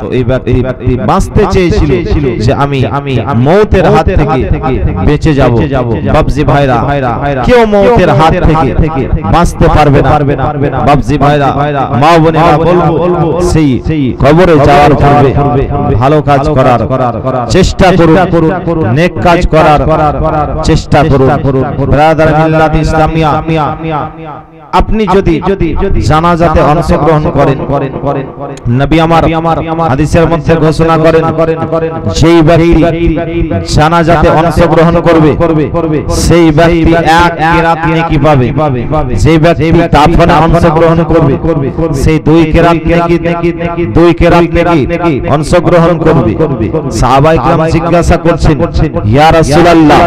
তো এই ব্যক্তি বাঁচতে চেয়েছিল যে আমি মওতের হাত থেকে বেঁচে যাব। বাবজি ভাইরা, কেউ মওতের হাত থেকে বাঁচতে পারবে না। বাবজি ভাইরা, মা বোনেরা, বলবো সেই কবরে যাওয়ার পূর্বে ভালো কাজ করার চেষ্টা করুন, নেক কাজ করার চেষ্টা করুন। ব্রাদার মিল্লাত ইসলামিয়া, আপনি যদি জানাজাতে অংশগ্রহণ করেন, নবী আমার হাদিসের মধ্যে ঘোষণা করেন সেই ব্যক্তি জানাজাতে অংশগ্রহণ করবে সেই ব্যক্তি এক কেরাত নেকি পাবে। যে ব্যক্তি দাফনে অংশগ্রহণ করবে সেই দুই কেরাত নেকি অংশগ্রহণ করবে। সাহাবায়ে কেরাম জিজ্ঞাসা করছেন, ইয়া রাসূলুল্লাহ,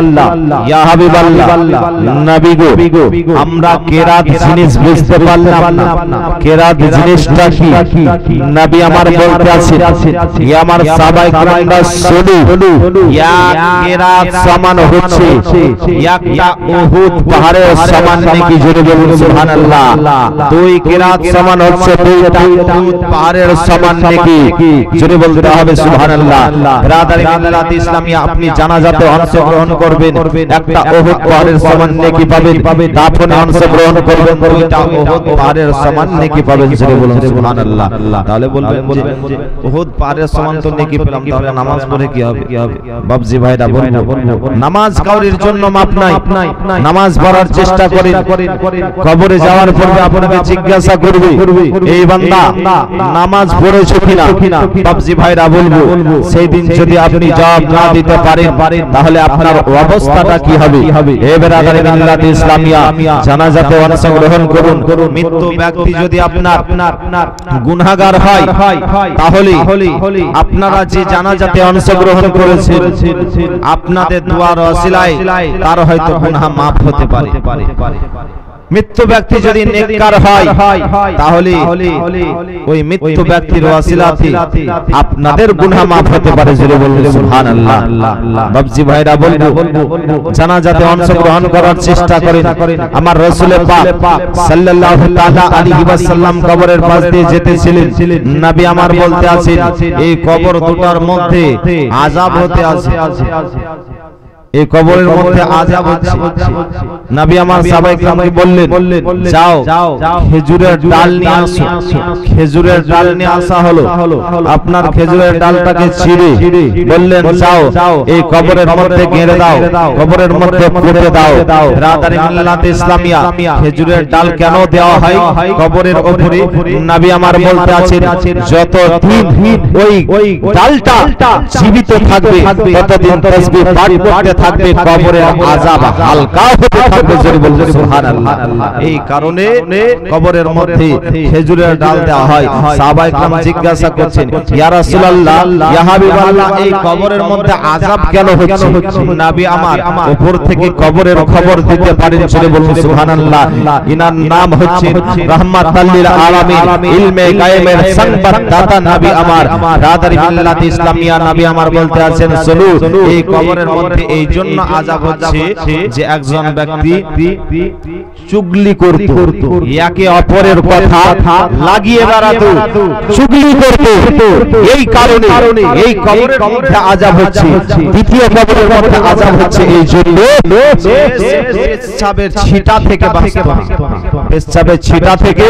ইয়া হাবিবাল্লাহ, নবী গো, আমরা কেরাত জিনিস বুঝতে পারলাম না, কেরাত জিনিসটা কি? নবী আমার বলতে আছেন, ইয়া আমার সাহাবায়ে কেরামরা শুনো, এক কেরাত সমান হচ্ছে একটা উহুদ পাহাড়ের সমান নাকি? জোরে বলুন সুবহানাল্লাহ। দুই কেরাত সমান হচ্ছে দুইটা উহুদ পাহাড়ের সমান নাকি? জোরে বলতে হবে সুবহানাল্লাহ। ব্রাদার মিল্লাত ইসলামিয়া, আপনি জানাজাতে অংশগ্রহণ করবেন, একটা উহুদ পাহাড়ের সমান নেকি পাবেন। দাফনে অংশগ্রহণ করবেন, দুইটা উহুদ পাহাড়ের সমান নেকি পাবেন। জোরে বলুন সুবহানাল্লাহ। তাহলে বলবেন যে উহুদ পাহাড়ের সমান তো নেকি পেলাম, তাহলে নামাজ পড়ে কি হবে? বাবজি ভাইরা, বলবো নামাজ কাউরির জন্য মাপ নাই। নামাজ পড়ার চেষ্টা করেন, কবরে যাওয়ার পূর্বে আপনাকে জিজ্ঞাসা করবে, এই বান্দা নামাজ পড়েছো কিনা? বাবজি ভাইরা, বলবো সেই দিন যদি আপনি জবাব না দিতে পারেন তাহলে আপনার অবস্থাটা কি হবে? হে ব্রাদার মিল্লাত ইসলামিয়া, জানাজাতে অংশগ্রহণ করুন। মৃত্যু ব্যক্তি যদি আপনার গুনাহগার হয় তাহলে আপনারা যে জানাজাতে অংশগ্রহণ করেছেন আপনাদের দুয়ার ওসিলায় তার হয়তো গুনাহ মাফ হতে পারে। মৃত্যু ব্যক্তি যদি নেককার হয় তাহলে ওই মৃত্যু ব্যক্তির ওসিলাতে আপনাদের গুনাহ মাফ হতে পারে। জোরে বলুন সুবহানাল্লাহ। বাবজি ভাইরা, বলবো জানাজাতে অংশগ্রহণ করার চেষ্টা করেন। আমার রাসূল পাক সাল্লাল্লাহু তাআলা আলাইহি ওয়াসাল্লাম কবরের পাশ দিয়ে যেতেছিলেন, নবী আমার বলতে আছেন, এই কবর দুটার মধ্যে আযাব হতে আছে, এই কবরের মধ্যে আযাব হচ্ছে। নবী আমার সাহাবায়ে কেরামকে বললেন, যাও খেজুরের ডাল নিয়ে আসো। খেজুরের ডাল নিয়ে আসা হলো, আপনার খেজুরের ডালটাকে ছিঁড়ে বললেন, যাও এই কবরের মধ্যে গেঁড়ে দাও, কবরের মধ্যে পুঁতে দাও। ব্রাদার মিল্লাত ইসলামিয়া, খেজুরের ডাল কেন দেওয়া হয় কবরের উপরে? নবী আমার বলতে আছেন, যতদিন ওই ডালটা জীবিত থাকবে ততদিন তাসবিহ পাঠ করতে থাকবে, কবরের আযাব হালকা হতে থাকবে। জোরে বলুন সুবহানাল্লাহ। এই কারণে কবরের মধ্যে খেজুরের ডাল দেওয়া হয়। সাহাবায়ে কেরাম জিজ্ঞাসা করছেন, ইয়া রাসূলুল্লাহ, ইয়া হাবিবাল্লাহ, এই কবরের মধ্যে আযাব কেন হচ্ছে? নবী আমার উপর থেকে কবরের খবর দিতে পারেন। জোরে বলুন সুবহানাল্লাহ। ইনার নাম হচ্ছে রাহমাতাল লিল আলামিন, ইলমে গায়বের সংবাদদাতা নবী আমার। ব্রাদার মিল্লাত ইসলামিয়া, নবী আমার বলতে আছেন, শুনো, এই কবরের মধ্যে এই জন্য আযাব হচ্ছে যে একজন ব্যক্তি চুগলি করত, একে অপরের কথা লাগিয়ে বেড়াতো, চুগলি করত। এই কারণে এই কবরের মধ্যে আযাব হচ্ছে। দ্বিতীয় কবরের মধ্যে আযাব হচ্ছে এই জন্য পেশাবের ছিটা থেকে বাঁচতো না, পেশাবের ছিটা থেকে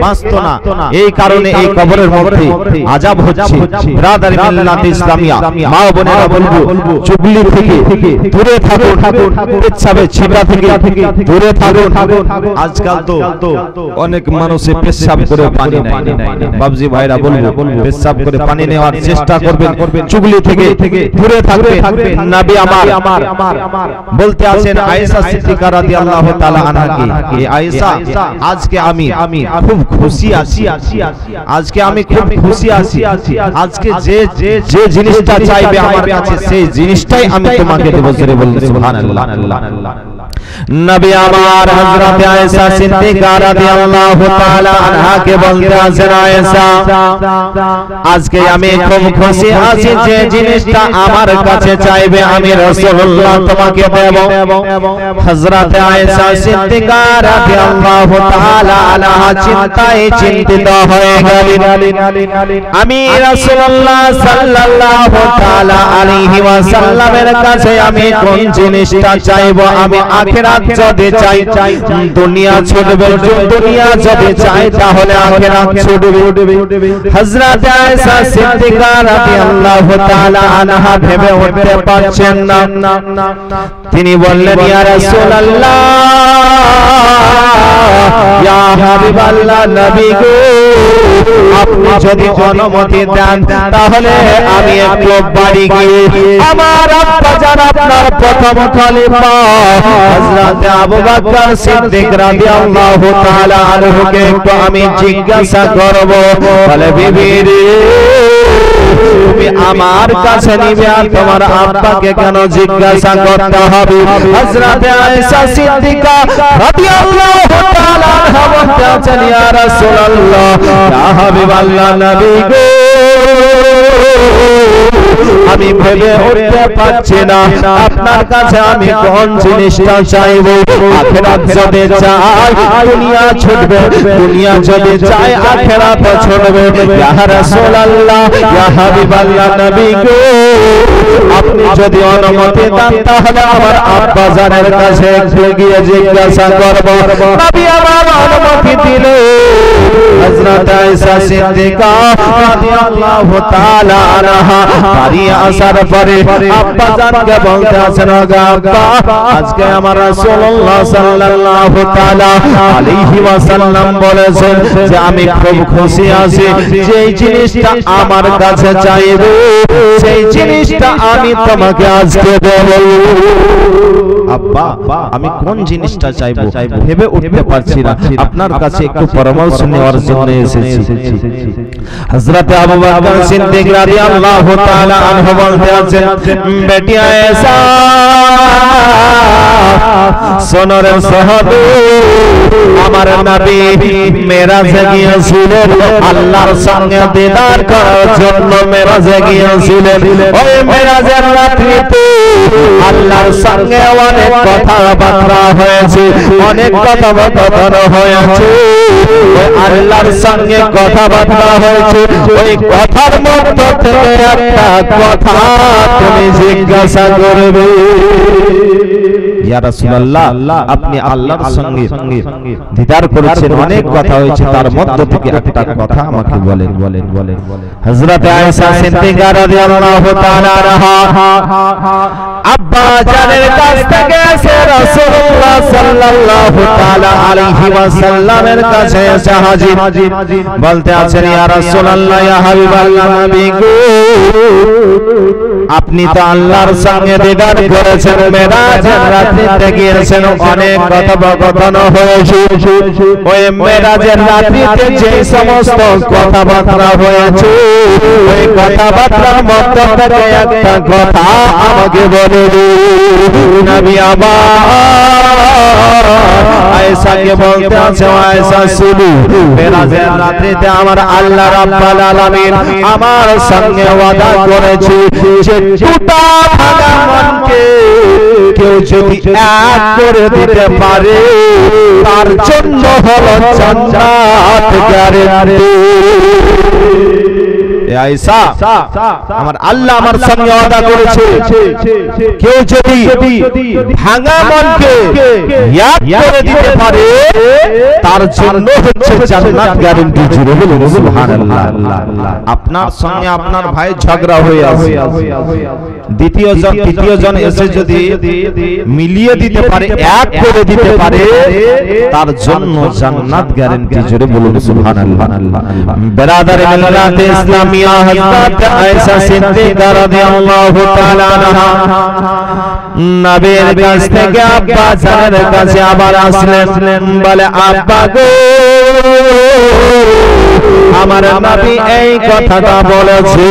বাঁচতো না। এই কারণে এই কবরের মধ্যে আযাব হচ্ছে। ব্রাদার মিল্লাত ইসলামিয়া, মা বোনেরা, বলবো চুগলি থেকে দূরে থাকুন, পেশাবের ছিটা থেকে দূরে থাকুন। আজকাল তো অনেক মানুষে পেশাব করে পানি নেয়। বাবজি ভাইরা, বলবো পেশাব করে পানি নেওয়ার চেষ্টা করবেন, চুগলি থেকে দূরে থাকবেন। নবী আমার বলতে আছেন আয়েশা সিদ্দিকা রাদিয়াল্লাহু তাআলা আনহাকে, এই আয়েশা, আজকে আমি খুব খুশি আছি, আজকে আমি খুব খুশি আছি। আজকে যে জিনিসটা চাইবে আমার কাছে সেই জিনিসটাই আমি তোমাকে দেব। জোরে বলুন সুবহানাল্লাহ। নবী আমার হযরত আয়েশা সিদ্দিকা রাদিয়াল্লাহু তাআলা আনহাকে বলতে আছেন, আয়েশা আজকে আমি খুব খুশি আছি যে জিনিসটা আমার কাছে চাইবে আমি রাসূলুল্লাহ তোমাকে দেব। হযরত আয়েশা সিদ্দিকা রাদিয়াল্লাহু তাআলা আনহা চিন্তায় চিন্তিত হয়ে গেলেন, আমি রাসূলুল্লাহ সাল্লাল্লাহু তাআলা আলাইহি ওয়াসাল্লামের কাছে আমি কোন জিনিসটা চাইবো? আমি আখিরাত যদি চাই দুনিয়া ছুটবে, দুনিয়া যদি চাই তাহলে আখিরাত ছুটবে। হযরত আয়েশা সিদ্দিকা রাদিয়াল্লাহু তাআলা আনহা ভেবে উঠতে পারছেন না। তিনি বললেন, ইয়া রাসূলুল্লাহ, ইয়া হাবিবাল্লাহ, নবী গো, আপনি যদি অনুমতি দেন তাহলে আমি একটু বাড়ি গিয়ে আমার আব্বা যান আপনার প্রথম খলিফা হযরত আবু বকর সিদ্দিক রাদিয়াল্লাহু তাআলা আনহুকে একটু আমি জিজ্ঞাসা করব। বলে, বিবি রে, তুমি আমার কাছে নিবে আর তোমার আব্বাকে কেন জিজ্ঞাসা করতে হবে? হযরত আয়েশা সিদ্দিকা রাদিয়াল্লাহু তাআলা আনহা বলতে আছেন, ইয়া রাসূলুল্লাহ, ইয়া হাবিবাল্লাহ, নবী গো, আমি ভেবে উঠতে পারছি না আপনার কাছে আমি কোন জিনিসটা চাইবো। আখিরাত যদি চাই দুনিয়া ছুটবে, দুনিয়া যদি চাই আখিরাত ছুটবে। ইয়া রাসূলুল্লাহ, ইয়া হাবিবাল্লাহ, নবী গো, আপনি যদি অনুমতি দেন তাহলে আমার আব্বা জানের কাছে একটু গিয়ে জিজ্ঞাসা করব। নবী আমার অনুমতি দিলেন। হযরত আয়েশা সিদ্দিকা রাদিয়াল্লাহু তাআলা আনহা বাড়ি আসার পরে আব্বা জানকে বলতে আছেন, আব্বা, আজকে আমার রাসূলুল্লাহ সাল্লাল্লাহু তাআলা আলাইহি ওয়াসাল্লাম বলেছেন যে আমি খুব খুশি আছি, যেই জিনিসটা আমার কাছে চাইবে সেই জিনিসটা আমি তোমাকে আজকে দেব। আব্বা, আমি কোন জিনিসটা চাইবো ভেবে উঠতে পারছি না, আপনার কাছে একটু পরামর্শ নেওয়ার জন্য এসেছি। হযরত আবু বকর সিদ্দিক রাদিয়াল্লাহু তাআলা আনহু বলতে আছেন, বেটি আয়েশা, শোনো রে সাহাবী, আমার নবী মেরাজে গিয়েছিলেন আল্লাহর সঙ্গে দিদার করার জন্য। মেরাজে গিয়েছিলেন, ওই মেরাজের রাত্রিতে আল্লাহর সঙ্গে অনেক কথাবার্তা হয়েছে, অনেক কথোপকথন হয়েছে। আল্লাহর সঙ্গে কথাবার্তা হয়েছে, ওই কথার মধ্য থেকে একটা কথা তুমি জিজ্ঞাসা করবে। ইয়া রাসূলুল্লাহ, আপনি আল্লাহর সঙ্গে দিদার করেছেন, অনেক কথা হয়েছে, তার মধ্য থেকে একটা কথা আমাকে বলেন। হযরত আয়েশা সিদ্দিকা রাদিয়াল্লাহু তাআলা আনহা আব্বা জানের কাছ থেকে এসে রাসূলুল্লাহ সাল্লাল্লাহু তাআলা আলাইহি ওয়াসাল্লামের কাছে এসে হাজির, বলতে আছেন, ইয়া রাসূলুল্লাহ, ইয়া হাবিবাল্লাহ, নবী গো, আপনি তো আল্লাহর সঙ্গে দিদার করেছেন, মেরাজের রাত্রিতে গিয়েছেন, অনেক কথোপকথন হয়েছে। ওই মেরাজের রাত্রিতে যে সমস্ত কথাবার্তা হয়েছে, ওই কথাবার্তার মধ্য থেকে একটা কথা আমাকে বলে দিন। নবী আমার আয়েশাকে বলতে আছে, আয়েশা শুনো, মেরাজের রাত্রিতে আমার আল্লাহ রাব্বুল আলামিন আমার সঙ্গে ওয়াদা করেছে যে টুটা ভাঙা মনকে কেউ যদি এক করে দিতে পারে তার জন্য হলো জান্নাত গ্যারান্টি। আয়েশা, আমার আল্লাহ আমার সঙ্গে ওয়াদা করেছে কেউ যদি ভাঙা মনকে এক করে দিতে পারে তার জন্য হচ্ছে জান্নাত গ্যারান্টি। জুড়ে বলুন সুবহানাল্লাহ। আপনার সঙ্গে আপনার ভাই ঝগড়া হয়ে আছে, দ্বিতীয় জন তৃতীয় জন এসে যদি মিলিয়ে দিতে পারে, এক করে দিতে পারে, তার জন্য জান্নাত গ্যারান্টি। জুড়ে বলুন সুবহানাল্লাহ। বেরাদারে মিল্লাতে ইসলামী মিয়া হযরত আয়েশা সিদ্দিকা রাদিয়াল্লাহু তাআলা আনহা নবীর কাছ থেকে আব্বা জানের কাছে আবার আসলেন, বলে আব্বা গো আমার নবী এই কথাটা বলেছে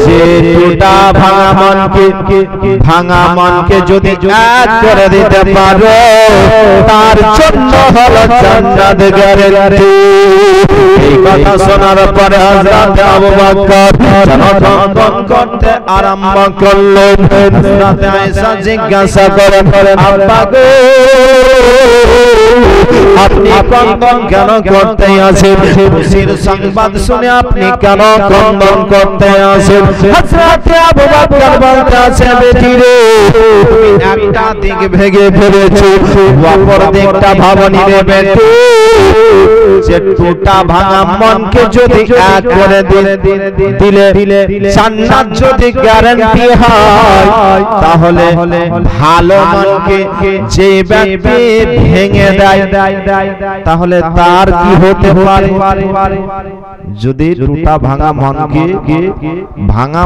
যে টুটা ভাঙা মনকে যদি এক করে দিতে পারো তার জন্য হলো জান্নাত গ্যারান্টি। এই কথা শোনার পরে হযরত আবু বকর জনগণ করতে আরম্ভ করলেন। হযরত আয়েশা জিজ্ঞাসা করেন, আব্বা গো আপনি কন্দন কেন করতে আছেন? খুশির সংবাদ শুনে আপনি কেন কন্দন করতে আছেন? হযরত আবু বকর বলতে আছে, বেটি রে তুমি একটা দিক ভেঙে ফেলেছো, অপর দিকটা ভাবনি রে বেটি। যে টুটা ভাঙা মনকে যদি এক করে দিলে জান্নাত যদি গ্যারান্টি হয়, তাহলে ভালো মনকে যে ব্যক্তি ভেঙে দেয় তাহলে তার কি হতে পারে? যদি টুটা ভাঙা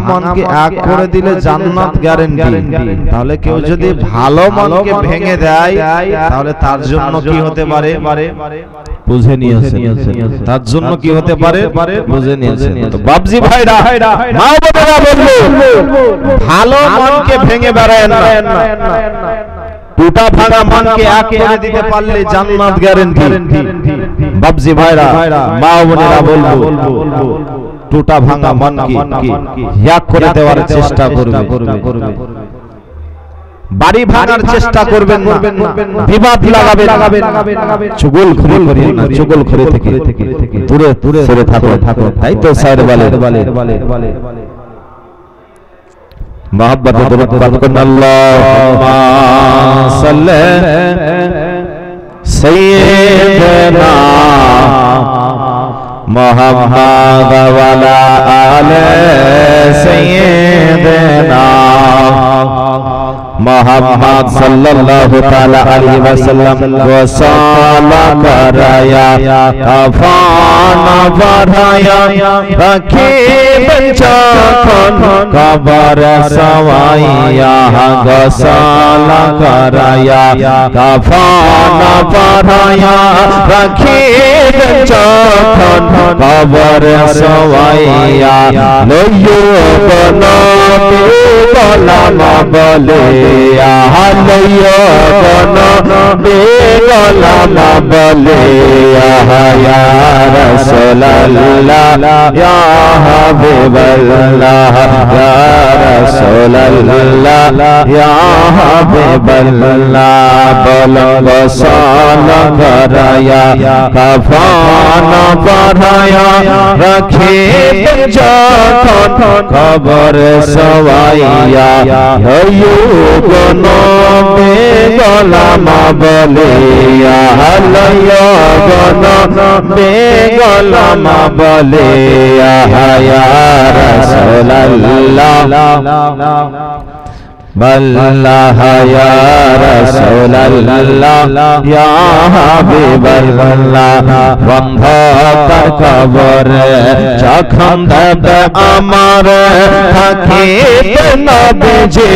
মনকে এক করে দিলে জান্নাত গ্যারান্টি, তাহলে কেউ যদি ভালো মনকে ভেঙে দেয় তাহলে তার জন্য কি হতে পারে? বুঝে নিয়েছেন তার জন্য কি হতে পারে? বুঝে নিয়েছেন। তো বাবজি ভাইরা মা বোনেরা বলবো ভালো মনকে ভেঙে বেড়ায় না, টুটা ভাঙা মনকে এক করে দিতে পারলে জান্নাত গ্যারান্টি। বাবজি ভাইরা মা বোনেরা বলবো টুটা ভাঙা মনকে এক করে দেওয়ার চেষ্টা করবে। বাড়ি ভাঙার চেষ্টা করবেন না, বিবাদ লাগাবেন, চুগলখড়ি করিয়েন না, চুগলখড়ি থেকে দূরে সরে থাকো। তাই তো স্যার বলে मोहब्बत दुरूद पढ़ कर अल्लाहुम्मा सल्ली सय्यिदना मुहम्मद वाला आले सय्यिदना मोहम्मद सल्लल्लाहु ताला अलैहि वसल्लम को साला कराया कफन बढ़ाया रखे बच्चा कौन कबर सवाया गसाला कराया कफन बढ़ाया रखे बच्चा कौन कबर सवाया लोयो बना कलमा बोले आलयो बना बेगलमा बोले या रसूल अल्लाह या हबीब अल्लाह या रसूल अल्लाह या हबीब अल्लाह बोलो गसाल कराया कफन बढ़ाया रखे जखन खबर सवाइया हयो गनो बेगलमा बोले हलयो गनो बेगलमा बोले या रसूल अल्लाह बल्लाह या रसूल अल्लाह या हबीब अल्लाह बंधकर कबर যখন দেবে আমার থাকিতে নবীজি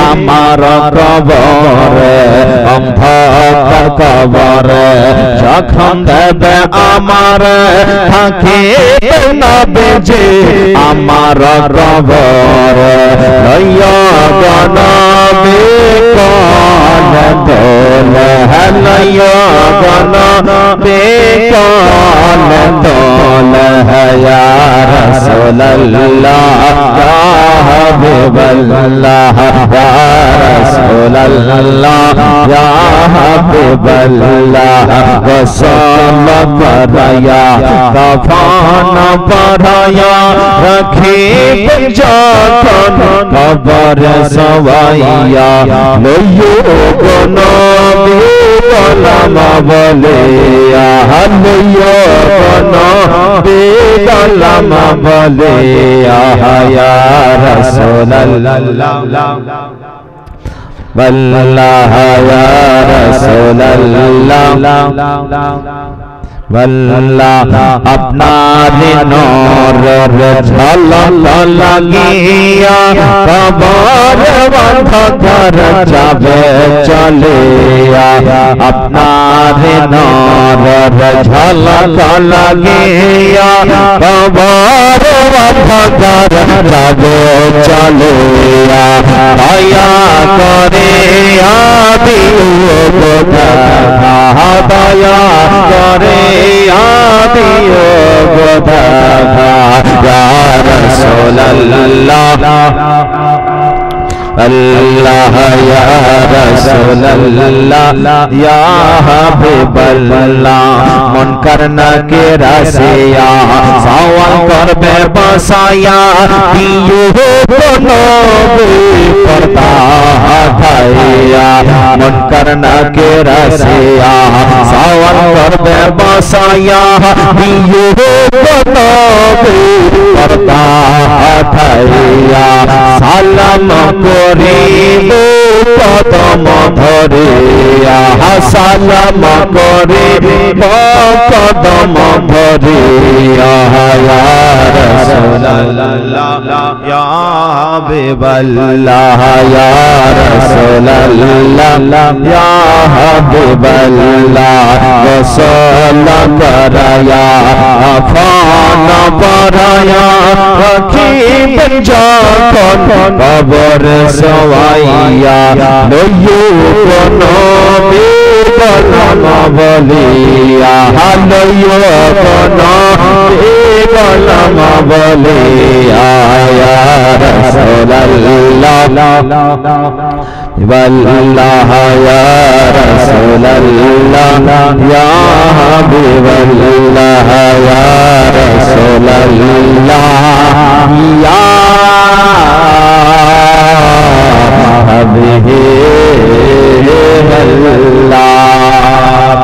আমার কবর অন্ধকার কবর যখন দেবে আমার থাকিতে নবীজি আমার কবর লইয়া গনবে কোন দোলে হলয়া গনবে কোন দোলে ইয়া রাসূলুল্লাহ ইয়া হাবিবাল্লাহ ইয়া রাসূলুল্লাহ ইয়া হাবিবাল্লাহ গসল পরায়া কফন পরায়া রাখি যখন কবর সওয়াইয়া লইও নবী কলমা বলে লইও নবী কলমা বলে ইয়া রাসূলুল্লাহ বল্লাহ ইয়া রাসূলুল্লাহ বল্লা আপনার নূরের ঝলক লাগিয়া কবর অন্ধকার যাবে চলিয়া আপনার নূরের ঝলক লাগিয়া কবর অন্ধকার যাবে চলিয়া দয়া করে আদিও গোদা দয়া করে আদিও গোদা ইয়া রাসূলুল্লাহ अल्लाह या रसूल अल्लाह या हबीब अल्लाह मुनकर नकीर से या सवाल करबे बसाया दियो नबी पर्दा हटाया मुनकर नकीर से या सवाल करबे बसाया दियो नबी पर्दा हटाया सलाम করিব কদম ধরিয়া সালাম করিব কদম ধরিয়া ইয়া রাসূলুল্লাহ ইয়া হাবিবাল্লাহ ইয়া রাসূলুল্লাহ ইয়া হাবিবাল্লাহ গোসল করায়া আফান পরায়া রাখিব যখন কবর সওয়াইয়া লইয়ো নবী বলম বলিয়া লইয়ো নবী বলম বলিয়া ইয়া রাসূলুল্লাহ والله يا رسول الله يا حبيب الله يا رسول الله يا حبيب الله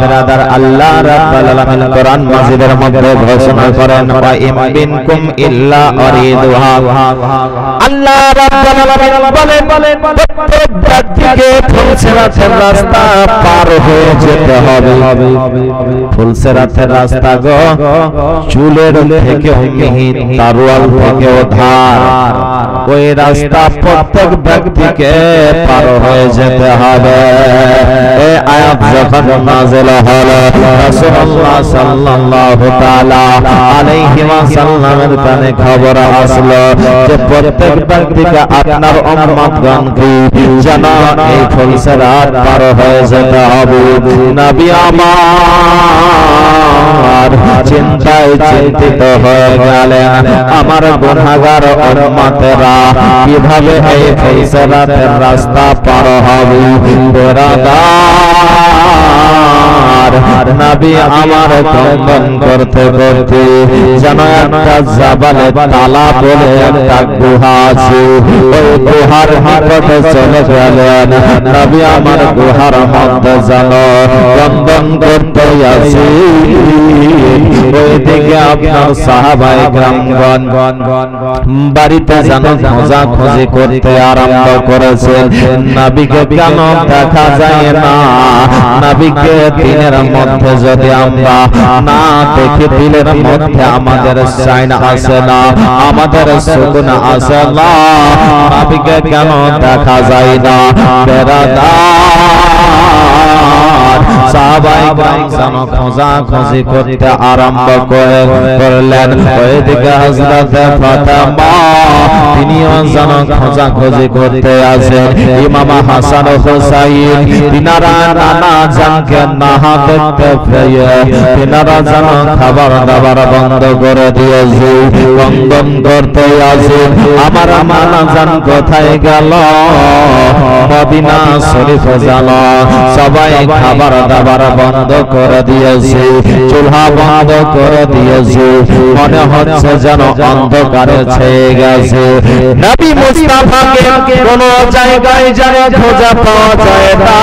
ব্রাদার আল্লাহ রাব্বুল আলামিন কোরআন মাজিদের মধ্যে ঘোষণা করেন ওয়া ইম বিনকুম ইল্লা আরিদুহা আল্লাহ রাব্বুল আলামিন বলেন প্রত্যেক ব্যক্তিকে ফুলসিরাতের রাস্তা পার হয়ে যেতে হবে ফুলসিরাতের রাস্তা গো চুলের থেকে মিহিন তারওয়াল থেকে ধার ওই রাস্তা প্রত্যেক ব্যক্তিকে পার হয়ে যেতে হবে এই আয়াত যখন নাযিল হলো রাসূলুল্লাহ সাল্লাল্লাহু তাআলা আলাইহি ওয়াসাল্লামের কানে খবর আসলো যে প্রত্যেক ব্যক্তিকে আপনার উম্মতগণকে যেন এই ফুলসিরাত পার হয়ে যেতে হবে নবী আমার চিন্তায় চিন্তিত হয়ে গেলেন আমার গুনাহগার উম্মতেরা কিভাবে এই ফুলসিরাতের রাস্তা পার হবে নবী আমার কম্বন করতে করতে যেন একটা জাবালে তালা বলে একটা গুহা আছে ওই গুহার নিকটে চলে গেলেন নবী আমার গুহার মধ্যে যেন কম্বন করতে আছে ওইদিকে আপনার সাহাবায়ে কেরামগণ বাড়িতে যেন খোঁজাখুঁজি করতে আরম্ভ করেছে নবীকে কেন দেখা যায় না নবীকে দিনের মধ্যে যদি আমরা না দেখি দিলের মধ্যে আমাদের শাইন আসে না আমাদের সুকুন আসে না নবীকে কেন দেখা যায় না বেরাদার সাহাবায়ে কেরাম যেন খোঁজাখুঁজি করতে আরম্ভ করলেন ওইদিকে হযরত ফাতেমা তিনিও যেন খোঁজাখুঁজি করতে আসেন ইমাম হাসান ও হুসাইন তিনারা নানা জানকে না দেখতে পেয়ে তিনারা যেন খাবার দাবার বন্ধ করে দিয়েছে বন্ধন করতে আসে আমার নানা জান কোথায় গেল মদিনা শরীফে যেন সবাই খাবার দাবার বন্ধ করে দিয়েছে চুলা বন্ধ করে দিয়েছে মনে হচ্ছে যেন অন্ধকারে ছেয়ে গেছে নবী মুস্তাফাকে কোন জায়গায় যেন খোঁজা পাওয়া যায় না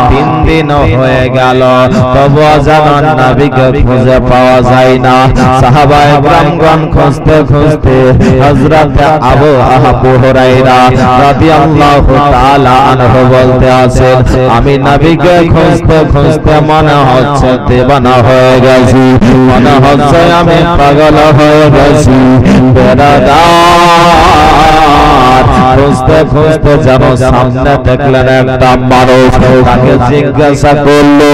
3 দিন হয়ে গেল তবু যেন নবীকে খুঁজে পাওয়া যায় না সাহাবায়ে কেরামগণ খুঁজতে খুঁজতে হযরত আবু হুরায়রা রাদিয়াল্লাহু তাআলা আনহু বলতে আছেন আমি আমি নবীকে খুঁজতে খুঁজতে মনে হচ্ছে দেবানা হয়ে গেছি, মনে হচ্ছে আমি পাগল হয়ে গেছি। খুঁজতে খুঁজতে যেন সামনে দেখলেন একটা মানুষ, তাকে জিজ্ঞাসা করলো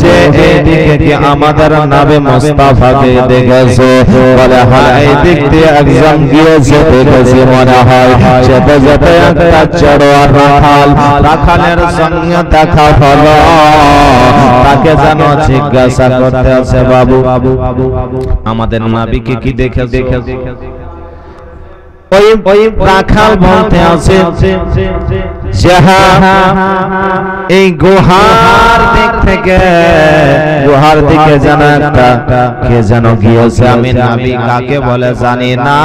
যে এইদিকে কি আমাদের নবী মুস্তাফাকে দেখেছো? বলে হ্যাঁ, এই দিক দিয়ে একজন গিয়েছে, দেখেছি মনে হয়। যেতে যেতে একটা চড়োয়ার রাখালের সঙ্গে দেখা হলো, তাকে যেন জিজ্ঞাসা করতে আছে, বাবু আমাদের নবীকে কি দেখেছো? ওই রাখাল বলতে আছে এই গুহার দিক থেকে, গুহার দিকে যেন একটা কে যেন গিয়েছে, আমি নবী কাকে বলে জানি না।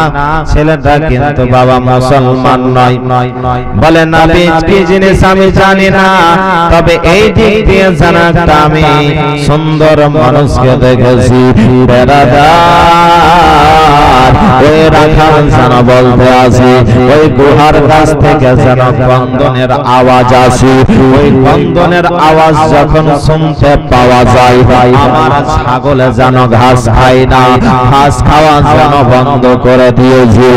ছেলেটা কিন্তু বাবা মুসলমান নয়। বলে নবী কি জিনিস আমি জানি না, তবে এই দিক দিয়ে যেন একটা আমি সুন্দর মানুষকে দেখেছি। ওই রাখাল যেন বলতে আছে ওই গুহার কাছ থেকে যেন কন্দনের আওয়াজ আসে। ওই কন্দনের আওয়াজ যখন শুনতে পাওয়া যায়, আমার ছাগলে যেন ঘাস খায় না, ঘাস খাওয়া যেন বন্ধ করে দিয়েছে।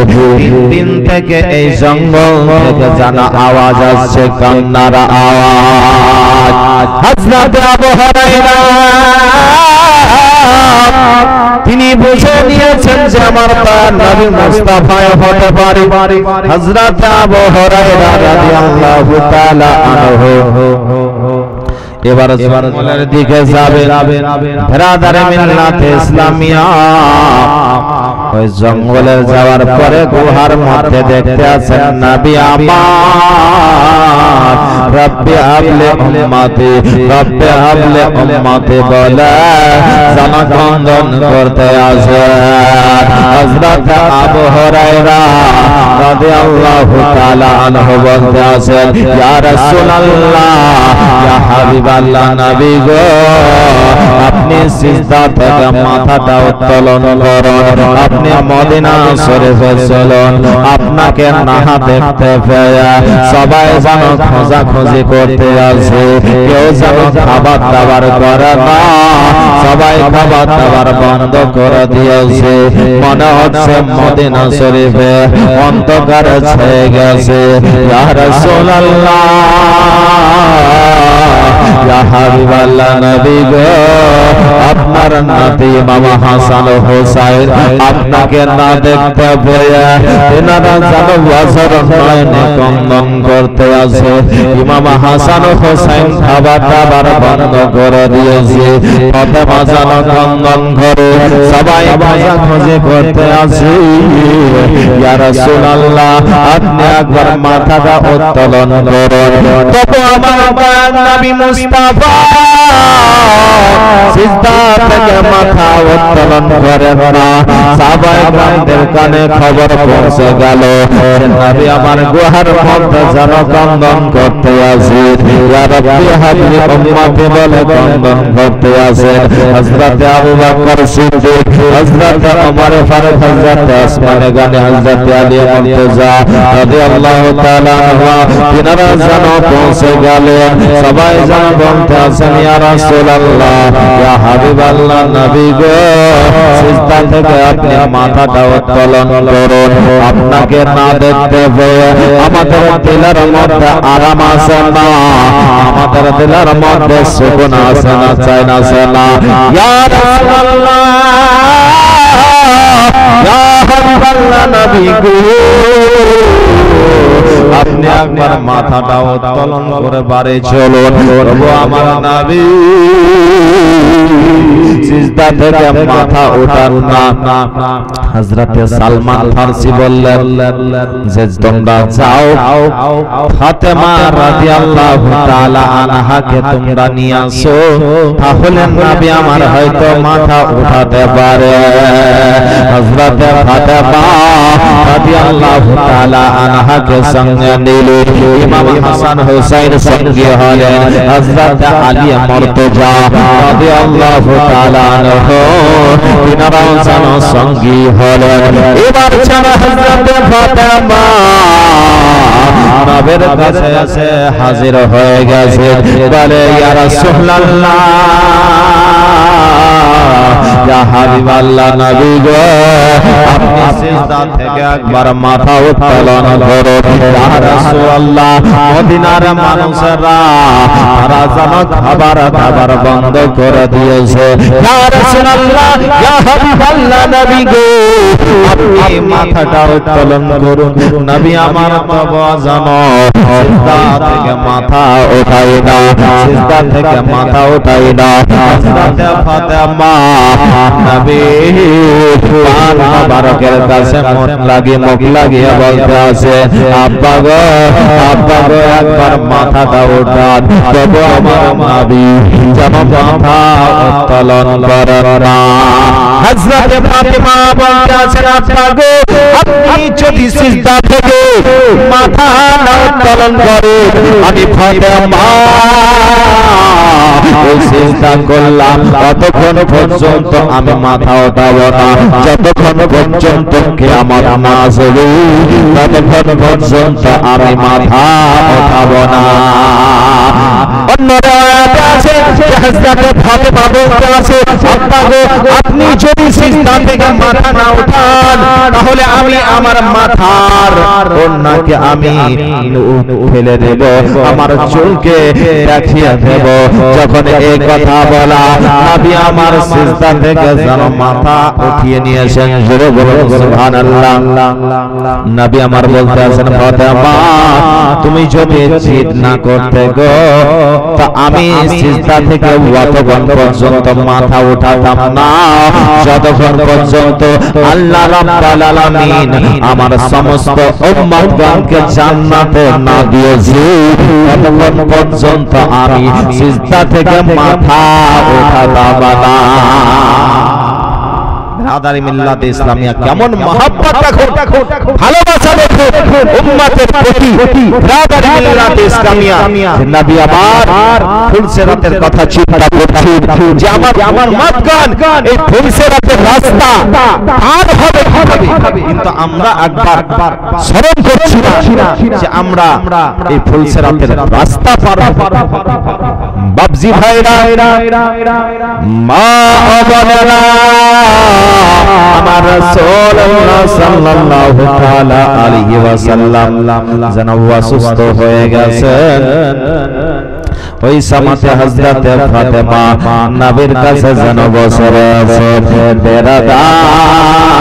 দিন থেকে এই জঙ্গল থেকে যেন আওয়াজ আসছে, কান্নার আওয়াজ। হযরত আবু হুরায়রা তিনি বুঝে নিয়েছেন যে আমার নবী মুস্তাফা হতে পারে। হযরত আবু হুরায়রা রাদিয়াল্লাহু তাআলা আনহু এবার জঙ্গলের দিকে যাবে। বিরাদারে মিল্লাতে ইসলামিয়া ওই জঙ্গলে যাওয়ার পরে গুহার মধ্যে দেখতে আছেন নবী আমার রব্বি হাবলি উম্মতি, রব্বি হাবলি উম্মতি বলে জনকন্দন করতে আছেন। হযরত আবু হুরায়রা রাদিয়াল্লাহু তাআলা আনহু বলতে আছেন, ইয়া রাসূলুল্লাহ, ইয়া হাবিবাল্লাহ, নবী গো আপনি সিজদা থেকে মাথাটা উত্তোলন করুন, আপনি মদিনা শরীফে চলুন। আপনাকে না দেখতে পেয়ে সবাই যেন খোঁজাখুঁজি করতে আসে, কেউ যেন খাবার দাবার করে না, সবাই খাবার দাবার বন্ধ করে দিয়েছে। মনে হচ্ছে মদিনা শরীফে অন্ধকার ছেয়ে গেছে। ইয়া রাসূলুল্লাহ, ইয়া হাবিবাল্লাহ, নবী গো আপনার নাতি মামা হাসান ও হুসাইন আপনাকে না দেখতে পেয়ে এনারা যেন বছর নয়নে কন্দন করতে আছে। ইমাম হাসান ও হুসাইন খাবার দাবার বন্ধ করে দিয়েছে, ফাতেমা যেন কন্দন করে, সবাই খোঁজাখুঁজি করতে আছে। ইয়া রাসূলুল্লাহ, আপনি একবার মাথাটা উত্তোলন করুন। তবে আমার নবী মুস্তাফা সিজদা থেকে মাথা উত্তোলন করেন না। সাহাবায়ে কেরামদের কানে খবর পৌঁছে গেল, নবী আমার গুহার মধ্যে যেন কন্দন করতে আছে। ইয়া রাব্বি হাবলি উম্মতি বলে কন্দন করতে আছে। হযরত আবু বকর সিদ্দিক, হযরত ওমর ফারুক, হযরত ওসমান গনি, হযরত আলী মুর্তজা রাদিয়াল্লাহু তাআলা আনহু তিনারা যেন পৌঁছে গেলেন। সবাই যেন বলতে আছেন, ইয়া রাসূলুল্লাহ, ইয়া হাবিবাল্লাহ, নবী গো সিজদা থেকে আপনি মাথাটা উত্তোলন করুন। আপনাকে না দেখতে পেয়ে আমাদের দিলের মধ্যে আরাম আসে না, আমাদের দিলের মধ্যে সুকুন আসে না, চাই না, আসে না। ইয়া রাসূলুল্লাহ, ইয়া হাবিবাল্লাহ, নবী গো আপনি একবার মাথাটা উত্তোলন করে বাড়ি চলুন। প্রভু আমার নবী সিজদা থেকে মাথা ওঠান না। হযরতে সালমান ফারসি বললেন যে তোমরা যাও, ফাতেমা রাদিয়াল্লাহু তাআলা আনহাকে তোমরা নিয়ে আসো, তাহলে নবী আমার হয়তো মাথা উঠাতে পারে। হযরতে ফাতেমা রাদিয়াল্লাহু তাআলা আনহাকে সঙ্গে নিলে, ইমাম হাসান হুসাইন সঙ্গে হলেন, হযরত আলী মুর্তজা রাদিয়াল্লাহু তাআলা আনহু তিনারাও যেন সঙ্গী হলেন। এবার ছাড়া হযরত ফাতেমা নবীর কাছে এসে হাজির হয়ে গেছে বলে ইয়া রাসূলুল্লাহ ইয়া হাবিবাল্লাহ নবী গো আপনি সিজদা থেকে একবার মাথা উত্তোলন করুন ইয়া রাসূলুল্লাহ মদিনার মানুষেরা তারা যেন খাবার বন্ধ করে দিয়েছে ইয়া রাসূলুল্লাহ ইয়া হাবিবাল্লাহ নবী গো আপনি মাথাটা উত্তোলন করুন নবী আমার তওবা জানো সিজদা থেকে মাথা উঠাই না সিজদা থেকে মাথা উঠাই না হযরত ফাতেমা নবী পাক মুবারকের কাছে মুখ লাগিয়ে বলতে আছে আব্বা গো একবার মাথাটা উঠান তবে আমার নবী যেন মাথা উত্তোলন করেন না হযরত ফাতেমা বলতে আছেন আব্বা গো আপনি যদি সিজদা থেকে মাথা না উত্তোলন করেন আমি ফাতেমা ওই সিজদা করলাম ততক্ষণ পর্যন্ত আমি মাথা উঠাবো না যতক্ষণ পর্যন্ত কিয়ামত না আসবে ততক্ষণ পর্যন্ত আমি মাথা উঠাবো না অন্য রাতে আছে হযরত ফাতেমা বলতে আছে আব্বা গো আপনি যদি সিজদা থেকে মাথা না উঠান তাহলে আমি আমার মাথার ওন্নাকে আমি ফেলে দেব আমার চুলকে দেখিয়ে দেব যখন এই কথা বলা নবী আমার সিজদা থেকে যেন মাথা উঠিয়ে নিয়েছেন জোরে বলুন সুবহানাল্লাহ নবী আমার বলতে আছেন ফাতেমা তুমি যদি জিদ না করতে গো তা আমি সিজদা থেকে যতক্ষণ পর্যন্ত মাথা উঠাতাম না যতক্ষণ পর্যন্ত আল্লাহ রাব্বুল আলামিন আমার সমস্ত উম্মতগণকে জান্নাতে না দিয়েছে ততক্ষণ পর্যন্ত আমি সিজদা থেকে মাথা উঠাতাম না ব্রাদারি মিল্লাত ইসলামিয়া কেমন মহব্বত দেখো ভালোবাসা দেখো উম্মতের প্রতি ব্রাদারি মিল্লাত ইসলামিয়া নবী আমার ফুলসেরাতের কথা চিন্তা করছি যে আমার উম্মতগণ এই ফুলসেরাতের রাস্তা পার হবে কিন্তু আমরা একবার স্মরণ করছি না যে আমরা এই ফুলসেরাতের রাস্তা পার বাবজি ভাইরা মা বলেনা আমার রাসূলুল্লাহ সাল্লাল্লাহু তাআলা আলাইহি ওয়াসাল্লাম যেন অসুস্থ হয়ে গেছেন ওই সময়তে হযরত ফাতেমা নবীর কাছে যেন বসে রয়েছে বেরাদার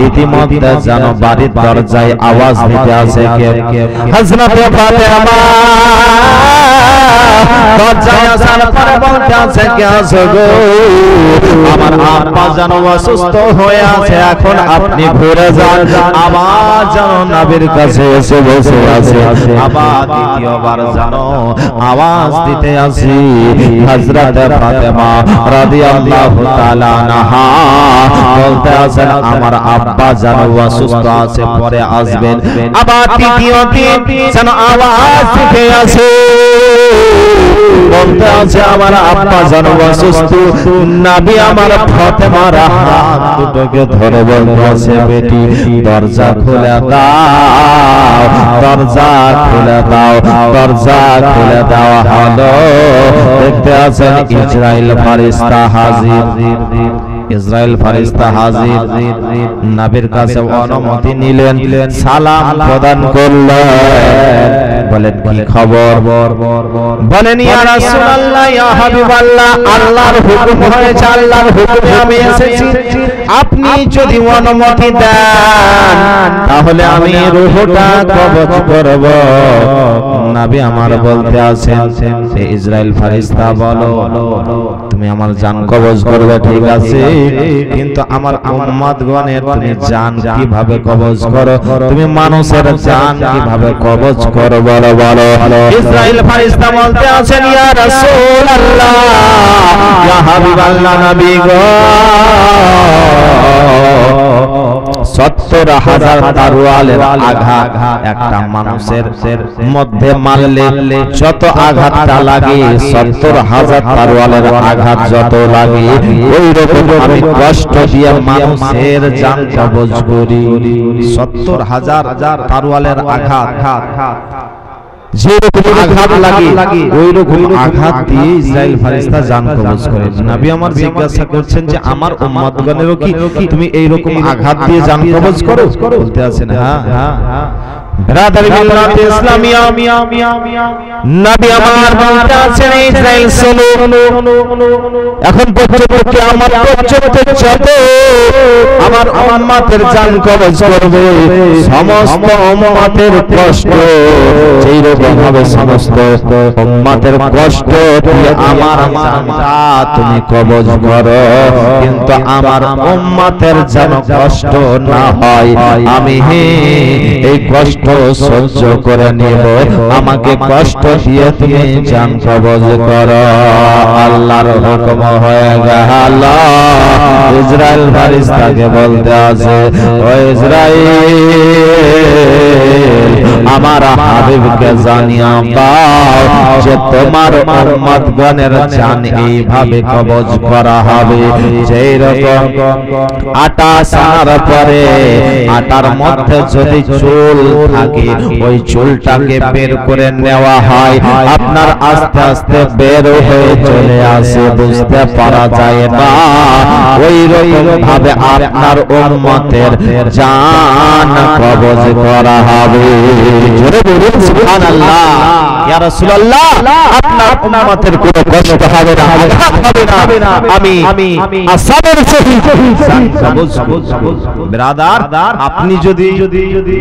ইতিমধ্যে যেন বাড়ির দরজায় আওয়াজ দিতে আছে কে হযরত ফাতেমা দরজায় আসার পরে বলতে আছে কে আছো গো আমার আব্বা যেন অসুস্থ হয়ে আছে এখন আপনি ঘুরে যান আবার যেন নবীর কাছে এসে বসে আছে আবার দ্বিতীয়বার যেন আওয়াজ দিতে আসি হযরত ফাতেমা রাদিয়াল্লাহু তাআলা আনহা বলতে আছেন আমার আব্বা যেন অসুস্থ আছে পরে আসবেন আবার তৃতীয় দিন যেন আওয়াজ দিতে আসে বলতে আছে আমার আব্বা যেন অসুস্থ নবী আমার ফাতেমার হাত দুটোকে ধরে বলতে আছে বেটি দরজা খুলে দাও দরজা খুলে দাও দরজা খুলে দেওয়া হলো দেখতে আছেন ইসরাইল ফেরেশতা হাজির ইসরাইল ফেরেশতা হাজির নবীর কাছে অনুমতি নিলেন সালাম প্রদান করলেন বলেন কি খবর বলেন ইয়া রাসূলুল্লাহ ইয়া হাবিবাল্লাহ আল্লাহর হুকুম হয়েছে আল্লাহর হুকুমে আমি এসেছি আপনি যদি অনুমতি দেন তাহলে আমি রূহটা কবজ করব নবী আমার বলতে আছেন হে ইসরাইল ফেরেশতা বলো তুমি আমার জান কবজ করবে ঠিক আছে কিন্তু আমার উম্মতগণের তুমি জান কিভাবে কবজ করো তুমি মানুষের জান কিভাবে কবজ করো বলো ইসরাইল ফেরেশতা বলতে আছেন ইয়া রাসূলুল্লাহ ইয়া হাবিবাল্লাহ নবী গো ৭০,০০০ তরোয়ালের আঘাত একটা মানুষের মধ্যে মারলে যত আঘাতটা লাগে ৭০,০০০ তরোয়ালের আঘাত আঘাত যত লাগে ওই রকম আমি কষ্ট দিয়ে মানুষের জান কবজ করি। 70,000 তরোয়ালের আঘাত যেরকম আঘাত লাগে ওই রকম আঘাত দিয়ে ইসরাইল ফেরেশতা জান কবজ করে। নবী আমার জিজ্ঞাসা করছেন যে আমার উম্মতগণেরও কি তুমি এই রকম আঘাত দিয়ে জান কবজ করো? বলতে আছেন হ্যাঁ। ব্রাদারি মিল্লাত ইসলামিয়া নবী আমার বলতে আছেন ইসরাইল শোনো, এখন পর্যন্ত আমার পর্যন্ত যত আমার উম্মতের জান কবজ করবে সমস্ত উম্মতের কষ্ট যেই রকম হবে সমস্ত উম্মতের কষ্ট দিয়ে আমার জানটা তুমি কবজ করো, কিন্তু আমার উম্মতের যেন কষ্ট না হয় আমি এই কষ্ট সহ্য করে নিব, আমাকে কষ্ট দিয়ে তুমি জান কবজ করো। আল্লাহর হুকুম হয়ে গেল। ইসরাইল ফেরেশতাকে বলতে আছে ও ইসরাইল আমার হাবিবকে জানিয়ে দাও যে তোমার উম্মতগণের জান এইভাবে কবজ করা হবে যেই রকম আটা সানার পরে আটার মধ্যে যদি চুল থাকে ওই চুলটাকে বের করে নেওয়া হয়, আপনার আস্তে আস্তে বের হয়ে চলে আসে, বুঝতে পারা যায় না, ওই রকম ভাবে আপনার উম্মতের জান কবজ করা হবে। জোরে বলুন সুবহানাল্লাহ। ইয়া রাসূলুল্লাহ আপনার উম্মতের কোনো কষ্ট হবে না, আঘাত হবে না, আমি আসাবের সহিত জান কবজ করব। ব্রাদার আপনি যদি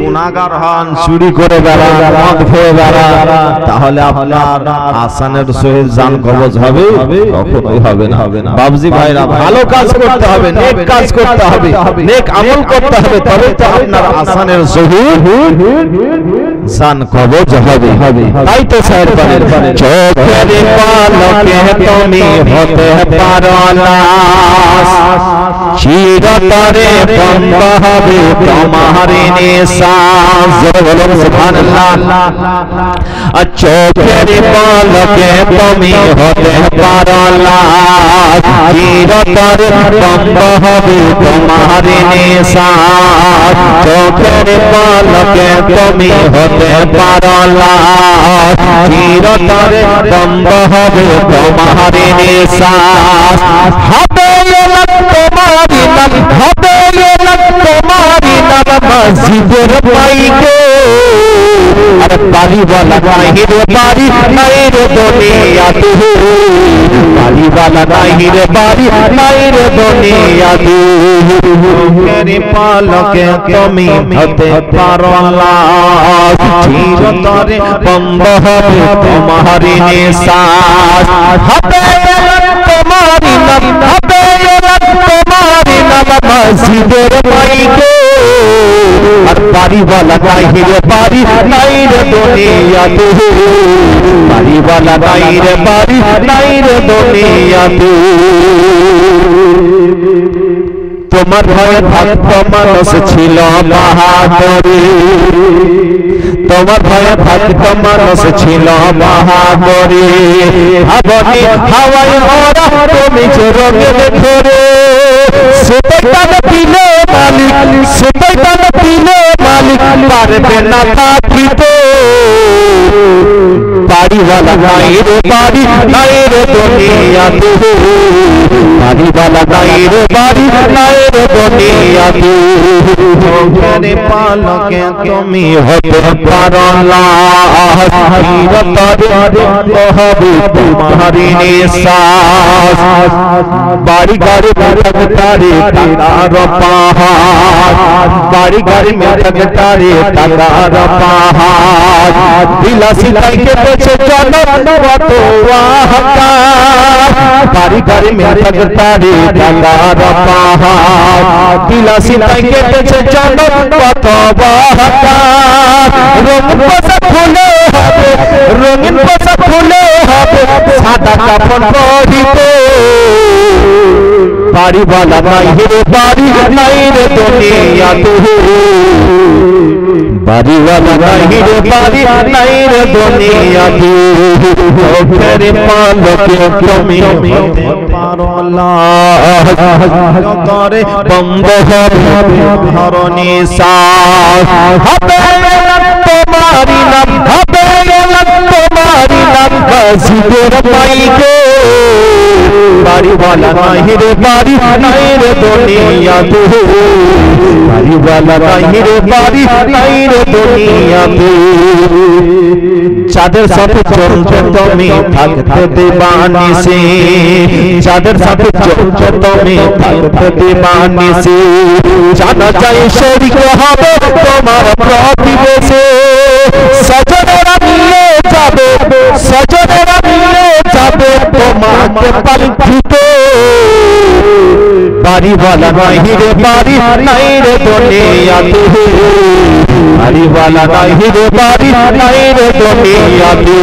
গুনাহগার হন, চুরি করে বেড়ান, মদ খেয়ে বেড়ান, তাহলে আপনার আসানের সহিত জান কবজ হবে? কখনোই হবে না। বাবজি ভাইরা ভালো কাজ করতে হবে, নেক কাজ করতে হবে, নেক আমল করতে হবে, তবে তো আপনার আসানের সহিত জান কবজ হবে। তাই তো স্যার বলেন চোখের পলকে তুমি হতে পারো না, চিরতরে বন্ধ হবে তোমার নিঃশ্বাস। বলুন সুবহানাল্লাহ। চোখের পলকে তুমি হতে পারো না, চিরতরে বন্ধ হবে তোমার নিঃশ্বাস। চোখের পলকে তুমি হতে পারো না, চিরতরে বন্ধ হবে তোমার নিঃশ্বাস। হবে তোমারি নাম, হবে তোমারি নাম মসজিদের পাইকে, আর বাড়িওয়ালা নাই রে বাড়ি নাই রে দুনিয়াতে, বাড়িওয়ালা নাই রে বাড়ি নাই রে দুনিয়াতে। চোখের পলকে তুমি হতে পারো না, চিরতরে বন্ধ হবে তোমার নিঃশ্বাস। হবে তোমারি নাম, হবে তোমারি নাম মসজিদের পাইকে, আর বাড়িওয়ালা নাই রে বাড়ি নাই রে দুনিয়াতে, বাড়িওয়ালা নাই রে বাড়ি নাই রে দুনিয়াতে। তোমার ভয়ে থাকতো মানুষ ছিল বাহাদুরি, তোমার ভয়ে থাকতো মানুষ ছিল বাহাদুরি, ভাবনি হাওয়ায় ওরা তুমি যে রঙের ধরে, শয়তান দিলে মালিক, শয়তান দিলে মালিক পারবে না থাকিতে, বাড়িওয়ালা নাই রে বাড়ি নাই রে দুনিয়াতে, বাড়িওয়ালা নাই রে বাড়ি নাই রে দুনিয়াতে। চোখের পলকে তুমি হতে পারো না, চিরতরে বন্ধ হবে তোমার নিঃশ্বাস। বাড়ি গাড়ি মেটারে টাকার পাহাড়, বাড়ি গাড়ি মেটারে টাকার পাহাড়, বিলাসিতায় কেটেছে জনম কত হাহাকার, বাড়ি গাড়ি মেটারে টাকার পাহাড়, বিলাসিতায় কেটেছে জনম কত হাহাকার। রঙিন পোশাক ফুলে হবে, রঙিন পোশাক ফুলে হবে, সাদা কাপড় পরিতে, বাড়িওয়ালা নাই রে বাড়ি নাই রে দুনিয়াতে, বাড়িওয়ালা নাই রে বাড়ি নাই রে দুনিয়াতে। চোখের পলকে তুমি হতে করে বন্ধ হবে ধরণী সাজ হবে তোমারি নাম হবে তোমারি নাম মসজিদের মাইকে বাড়িওয়ালা নাই রে বাড়ি নাই রে দুনিয়াতে বাড়িওয়ালা নাই রে বাড়ি নাই রে দুনিয়াতে যাদের সাথে চলছো তুমি থাকতে দিবানিসে যাদের সাথে চলছো তুমি থাকতে দিবানিসে জানা চাই শরীক হবে তোমার প্রতিবেশে সজনেরা মিলে যাবে সজনেরা মিলে যাবে তোমাকে পালকিতে বাড়িওয়ালা নাই রে বাড়ি নাই রে দুনিয়াতে বাড়িওয়ালা নাই রে বাড়ি নাই রে দুনিয়াতে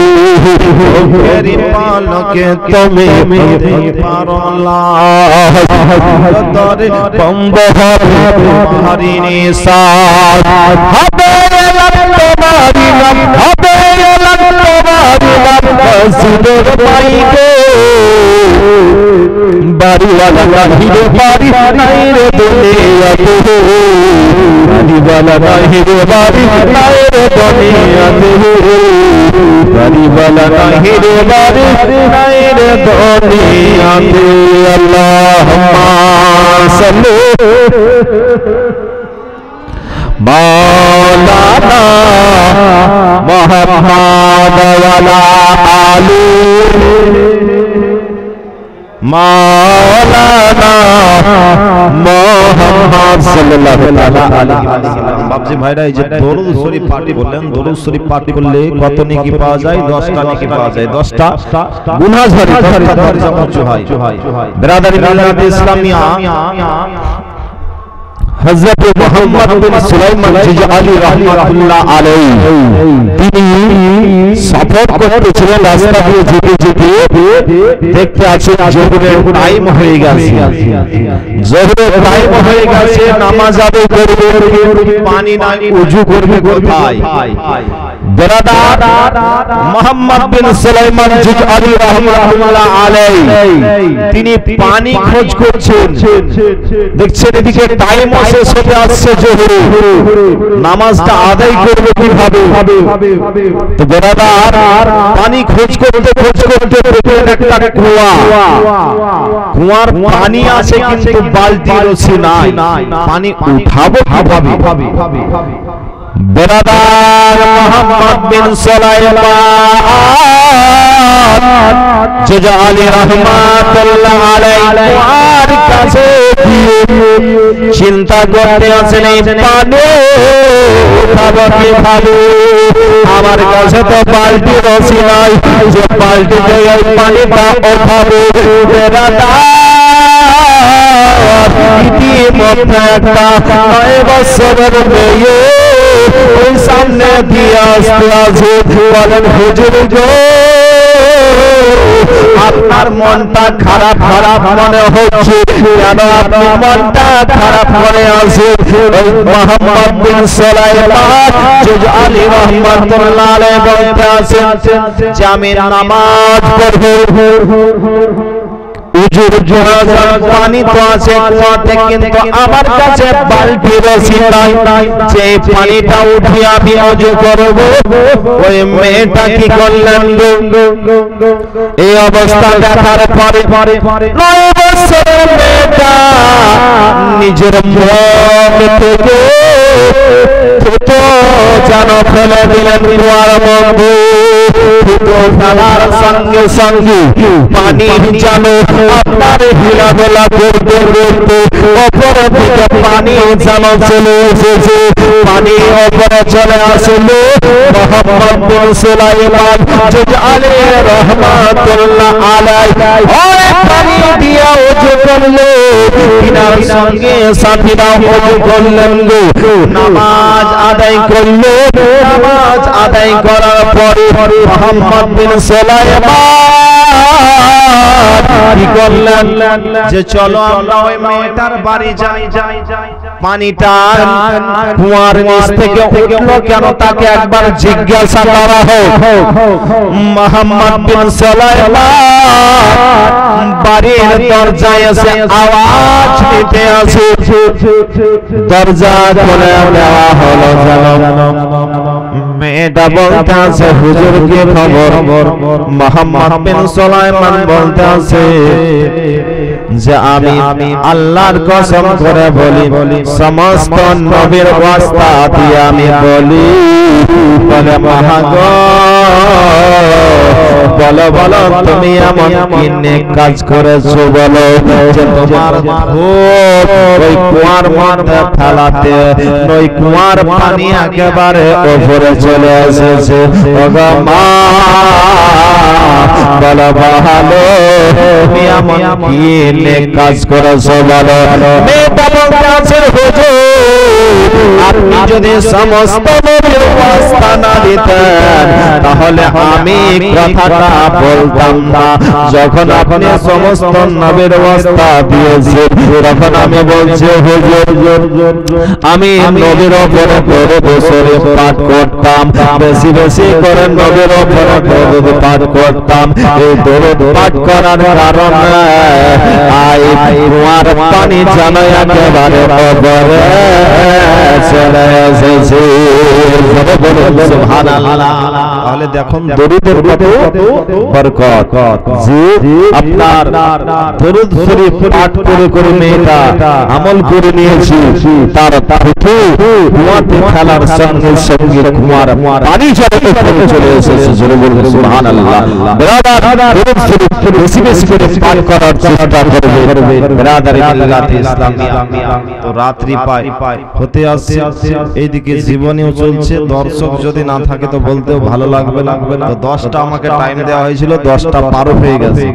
মেরি পালকে তুমি পারলা তরে বম্ব হবে হরিণী সাজ হবে তোমারি নাম হবে তোমারি নাম মসজিদের মাইকে বাড়িওয়ালা নাই রে বাড়ি নাই রে দুনিয়াতে বাড়িওয়ালা নাই রে বাড়ি নাই রে দুনিয়াতে বাড়িওয়ালা নাই রে বাড়ি নাই রে দুনিয়াতে আল্লাহুম্মা সাল্লি মাওলানা মুহাম্মদ ওয়ালা আলি মাওলানা মুহাম্মদ সাল্লাল্লাহু আলাইহি ওয়াসাল্লাম। বাবজি ভাইরা এই যে দরুদ শরীফ পাঠি বললেন, দরুদ শরীফ পাঠি বললে কত নেকি পাওয়া যায়? 10টা নেকি পাওয়া যায়। 10টা গুনাহ ঝরে হয়। বিরাদারি মিল্লাত ইসলামিয়া হযরত মুহাম্মদ বিন সুলাইমান জিজালি রাহমাতুল্লাহ আলাইহি তিনি সফর করতেছিলেন, রাস্তা দিয়ে যেতে যেতে দেখতে আছেন জোহরের টাইম হয়ে গেছে। জোহরের টাইম হয়ে গেছে, নামাজ আদায় করবে, পানি নাই, ওযু করবে কোথায়? বিরাদার মুহাম্মদ বিন সুলাইমান জিজালি রাহমাতুল্লাহ আলাইহি তিনি পানি খোঁজ করছেন। দেখছেন এদিকে টাইম শেষ হতে আসছে, জোহরে নামাজটা আদায় করবে কিভাবে? তো বিরাদার পানি খোঁজ করতে দেখলেন একটা কুয়া, কুয়ার পানি আছে কিন্তু বালতি রশি নাই, পানি উঠাবো কিভাবে? বিরাদার মুহাম্মদ বিন সুলাইমান জিজালি রাহমাতুল্লাহ আলাইহি কুয়ার কাছে চিন্তা করতে আছেন, এই পানি উঠাবো কিভাবে? আমার কাছে তো বালতি রশি নাই, যে বালতিতে এই পানিটা উঠাবো। ইতিমধ্যে একটা 9 বছরের মেয়ে ওই সামনে দিয়ে আসতে আছে। বলেন হুজুর গো, আপনার মনটা খারাপ খারাপ মনে হচ্ছে, কেন আপনি মনটা খারাপ মনে আছে? ওই মুহাম্মদ বিন সুলাইমান জিজালি রাহমাতুল্লাহ আলাইহি বলতে আছেন যে আমি নামাজ পড়ব, উজুর জানাজা পানি তো আছে কুয়াতে, কিন্তু আমার কাছে বালতি রশি নাই, যে পানিটা উঠিয়ে আমি ওযু করব। ওই মেয়েটা কি করলেন গো? এই অবস্থা দেখার পরে 9 বছরের মেয়েটা নিজের মন থেকে ছোট জানো ফেলে দিলেন কুয়ার মধ্যে। ফেলার সঙ্গে সঙ্গে পানি জানো আপনার হিলাধুলা করতে করতে অপর দিকে পানি জানো চলে এসেছে। পানি অপরে চলে আসলো মুহাম্মদ বিন সুলাইমান জিজালি রাহমাতুল্লাহ আলাইহি ওই পানি দিয়ে ওযু করলো, কিনার সঙ্গে সাথীরা ওযু করলেন গো, নামাজ আদায় করলো। নামাজ আদায় করার পরে মুহাম্মদ বিন সুলাইমান কি করলেন যে চলো আমরা ওই মেয়েটার বাড়ি যাই। পানিটা কুয়ার নিচ থেকে উঠলো কেন তাকে একবার জিজ্ঞাসা করা হোক। মুহাম্মদ বিন সুলাইমান বাড়ির দরজায় এসে আওয়াজ দিতে আছে, দরজা খুলে দেওয়া হলো। মেয়েটা বলতে আছে হুজুর কি খবর? মুহাম্মদ বিন সুলাইমান বলতে আছে যে আমি আল্লাহর কসম করে বলি, সমস্ত নবীর ওয়াস্তা দিয়ে আমি বলি, বলে মহাগো বলো বলো তুমি এমন কি নেক কাজ করেছো বলো যে তোমার ওই কুয়ার মধ্যে ফেলাতে ওই কুয়ার পানি একেবারে উপরে চলে এসেছে। ওগো মা বলো ভালো তুমি এমন কি নেক কাজ করেছো বলো। মেয়েটা বলতে আছে হুজুর আপনি যদি সমস্ত নবীর ওয়াস্তা না দিতেন তাহলে আমি কথাটা বলতাম না। যখন আপনি সমস্ত নবীর ওয়াস্তা দিয়েছেন তখন আমি বলছি হুজুর আমি নবীর উপরে দরুদ শরীফ পাঠ করতাম, বেশি বেশি করে নবীর উপরে দরুদ পাঠ করতাম। এই দরুদ পাঠ করার কারণে কুয়ার পানি যেন একেবারে উপরে চলে এসেছে। সুবহানাল্লাহ। তাহলে দেখুন দরুদের কত বরকত। যে আপনার দরুদ শরীফ পাঠ করে করে মেয়েটা আমল করে নিয়েছি, তার কুয়াতে ফেলার সঙ্গে সঙ্গে কুয়ার পানি চলে এসেছে। জোরে বলুন সুবহানাল্লাহ। ব্রাদার দরুদ শরীফ বেশি বেশি করে পাঠ করার চেষ্টা করবে। ব্রাদার ইসলামিয়া তো রাত্রি পায় হতে আসছে, এইদিকে জীবনেও চলছে। দর্শক যদি না থাকে তো বলতেও ভালো লাগবে না। তো 10টা আমাকে টাইম দেওয়া হয়েছিল, 10টা পার হয়ে গেছে।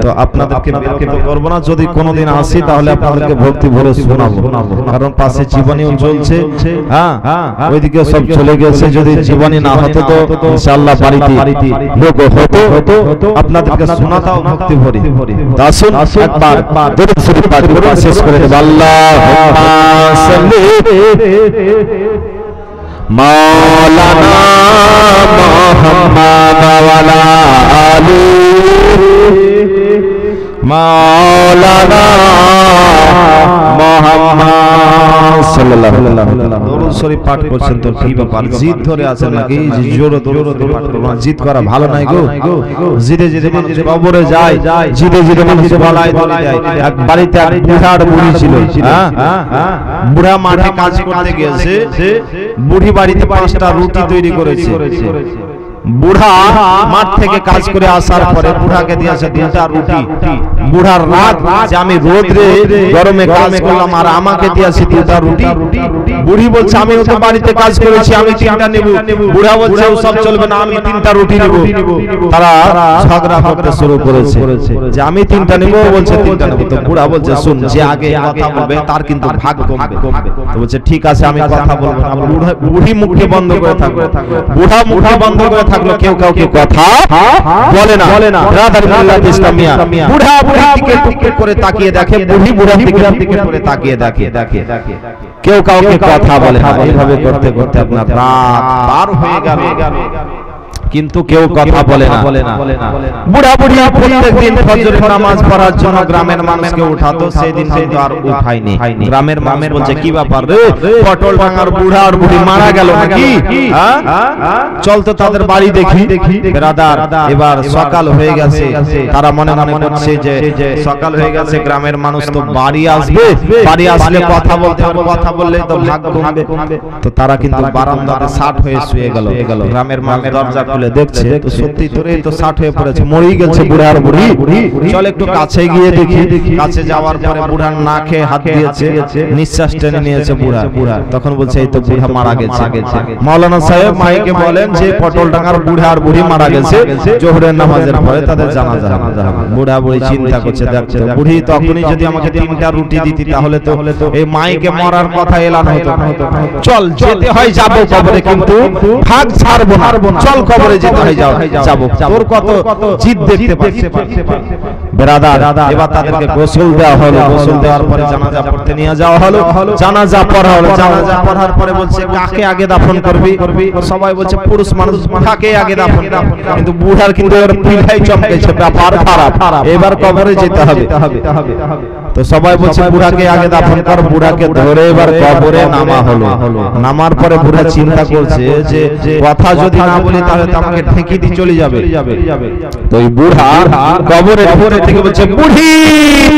তো আপনাদেরকে বিরক্ত করব না, যদি কোনোদিন আসি তাহলে আপনাদেরকে ভক্তি ভরে শোনাবো, কারণ পাশে জীবনেও চলছে। হ্যাঁ ওইদিকে সব চলে গেছে। যদি জীবনী না হতো তো ইনশাআল্লাহ বাড়িতে লোক হতো, আপনাদেরকে শোনাতাও ভক্তি ভরে। আসুন একবার দরুদ শরীফ পাঠ করে শেষ করে দেব। আল্লাহুম্মা সাল্লি মাওলানা মুহাম্মদ ওয়ালা আলি মাওলানা মুহাম্মদ সাল্লাল্লাহু আলাইহি ওয়াসাল্লাম। দরুদ শরীফ পাঠ করছেন তো কি ব্যাপার? জিদ ধরে আছেন নাকি? জোরে দরুদ পাঠ করবেন, জিদ করা ভালো নাই গো। জিদে জিদে মানুষ কবরে যায়, জিদে জিদে মানুষ বালায় ধরে যায়। এক বাড়িতে এক বুড়ার বুড়ি ছিল। বুড়া মাঠে কাজ করতে গিয়েছে, বুড়ি বাড়িতে 5টা রুটি তৈরি করেছে। বুড়া মাঠ থেকে কাজ করে আসার পরে বুড়াকে দিয়েছে 2টা রুটি। বুড়ার রাগ যে আমি রোদে গরমে কাজ করলাম আর আমাকে দিয়েছে 2টা রুটি। বুড়ি বলছে আমি তো বাড়িতে কাজ করেছি, আমি 3টা নেব। বুড়া বলছে ও সব চলবে না, আমি 3টা রুটি নেব। তারা ঝগড়া করতে শুরু করেছে যে আমি 3টা নেব, বলছে 3টা নেব। তো বুড়া বলছে শুন, যে আগে কথা বলবে তার কিন্তু ভাগ কমবে। তো বলছে ঠিক আছে আমি কথা বলবো না। বুড়ি মুখে বন্ধ করে থাকবে, বুড়া মুখে বন্ধ করে থাকলো, কেউ কাউকে কথা বলে না। ব্রাদার ইসলামিয়া বুড়া বুড়ির দিকে টুকটুক করে তাকিয়ে দেখে, বুড়ি বুড়ার দিকে করে তাকিয়ে দেখে, কেউ কাউকে কথা বলে না। এইভাবে করতে করতে আপনার রাত পার হয়ে গেল, কিন্তু কেউ কথা বলে না। বুড়া বুড়ি প্রত্যেকদিন ফজরের নামাজ পড়ার জন্য গ্রামের মানুষকে উঠাতো, সেই দিন কিন্তু আর উঠায়নি। গ্রামের মানুষ বলছে কি ব্যাপার রে, পটল ডাঙ্গার বুড়া আর বুড়ি মারা গেল নাকি? চল তো তাদের বাড়ি দেখি। ব্রাদার এবার সকাল হয়ে গেছে, তারা মনে মনে করছে যে সকাল হয়ে গেছে, গ্রামের মানুষ তো বাড়ি আসবে, বাড়ি আসলে কথা বলতে হবে, কথা বললে তো ভাগ কমবে। তো তারা কিন্তু বারান্দাতে 60 হয়ে শুয়ে গেল। গ্রামের মানুষ দরজা খুলে দেখছে তো সত্যি ধরে তো 60 হয়ে পড়েছে, মরেই গেছে বুড়া আর বুড়ি। চল একটু কাছে গিয়ে দেখি। কাছে যাওয়ার পরে বুড়ার নাকে হাত দিয়েছে, নিঃশ্বাস টেনে নিয়েছে বুড়া। তখন বলছে এই তো বুড়া মারা গেছে। মাওলানা সাহেব মাইকে বলেন যে পটল ডাঙ্গার বুড়া আর বুড়ি মারা গেছে, জোহরের নামাজের পরে তাদের জানাজা হবে। বুড়া বুড়ি চিন্তা করছে, দেখছে বুড়ি তখনই যদি আমাকে 3টা রুটি দিতি তাহলে তো এই মাইকে মরার কথা এলান হতো না। চল যেতে হয় যাবো কবরে, কিন্তু ভাগ ছাড়বো না, চল কবরে কবরে যেতে হয় যাব তোর কত জিদ দেখতে পাচ্ছি বেরাদার এবার তাদেরকে গোসল দেওয়া হলো গোসল দেওয়ার পরে জানাজা পড়তে নিয়ে যাওয়া হলো জানাজা পড়া হলো জানাজা পড়ার পরে বলছে কাকে আগে দাফন করবি সবাই বলছে পুরুষ মানুষ কাকে আগে দাফন কিন্তু বুড়ার কিন্তু এর পিঠাই চমকেছে ব্যাপার খারাপ এবার কবরে যেতে হবে তো সবাই বলছে বুড়াকে আগে দাফন কর বুড়াকে ধরে এবার কবরে নামা হলো নামার পরে বুড়া চিন্তা করছে যে কথা যদি না বলি তাহলে তো আমাকে ঠেকি দিয়ে চলে যাবে তো এই বুড়া কবরের উপরে থেকে বলছে বুড়ি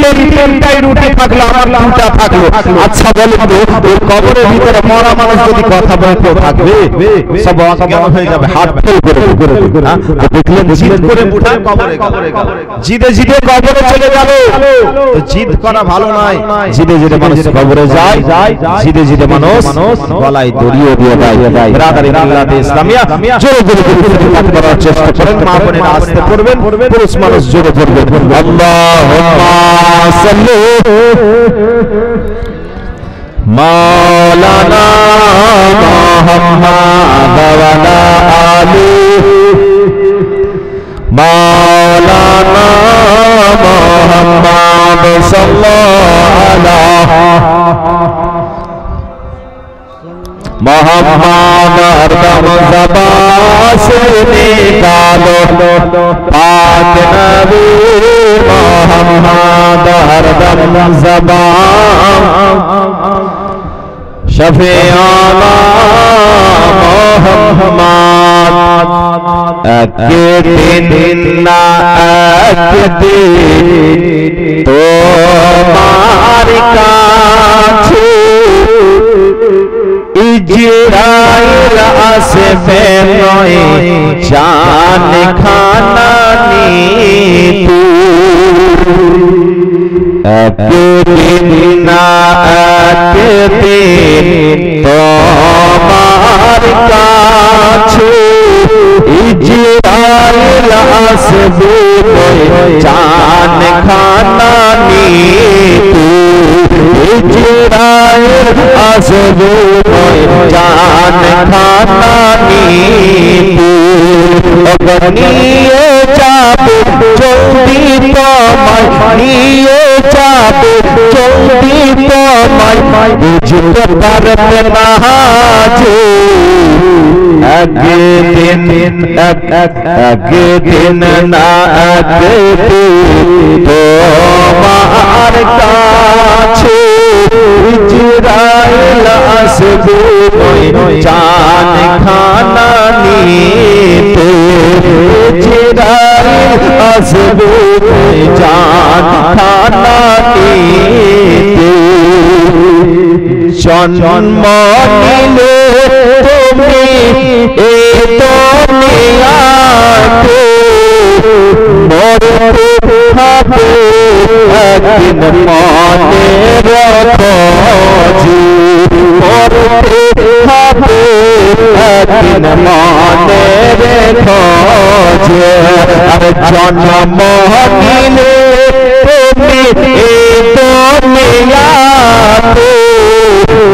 তোর তিনটাই রুটি থাকলো আমার দুটা থাকলো আচ্ছা বলো তো ওই কবরের ভিতরে মরা মানুষ যদি কথা বলতে থাকবে সব অজ্ঞান হয়ে যাবে হাত ফেল করে দেখলেন জিদ করে বুড়া কবরে জিদে জিদে কবরে চলে গেল তো জিদ করা ভালো নয় জিদে জিদে মানুষ কবরে যায় জিদে জিদে মানুষ গলায় দড়িয়ে দিয়ে দেয় বিরাদারি মিল্লাতে ইসলামিয়া জোরে জোরে পাঠ করার চেষ্টা করেন মা বোনেরা আসতে পড়বেন পুরুষ মানুষ জোরে পড়বেন আল্লাহুম্মা সাল্লি মাওলানা মুহাম্মদ ওয়া আলা আলি মাওলানা মুহাম্মদ সাল্লাল্লাহু मोहम्मद हरदम ज़बान से निकालो पाक नबी मोहम्मद हरदम ज़बान शफीआना मोहम्मद के दिन ना के दिन तो मारिका इजराइल আসবে নয় জান খানা নীতু একদিন না একদিন তোমার কাছে ইজরাইল আসবে নয় জান খানা নীতু ইজরাইল আসবে জান খানা নীতু অগনিয়ে যাবে জলদি তোমায় নিয়ে যাবে জলদি তোমায় বুঝতে পারবে না যে একদিন না একদিন তোমার কাছে ইজরাইল আসবে জান খানা নীতু ইজরাইল আসবে জান খানা নীতু জন্ম নিলে তুমি এই দুনিয়াতে মরতে হবে একদিন মনে রাখো যে মরতে হবে একদিন মনে রেখো যে আর জন্ম নিলে তুমি এই দুনিয়াতে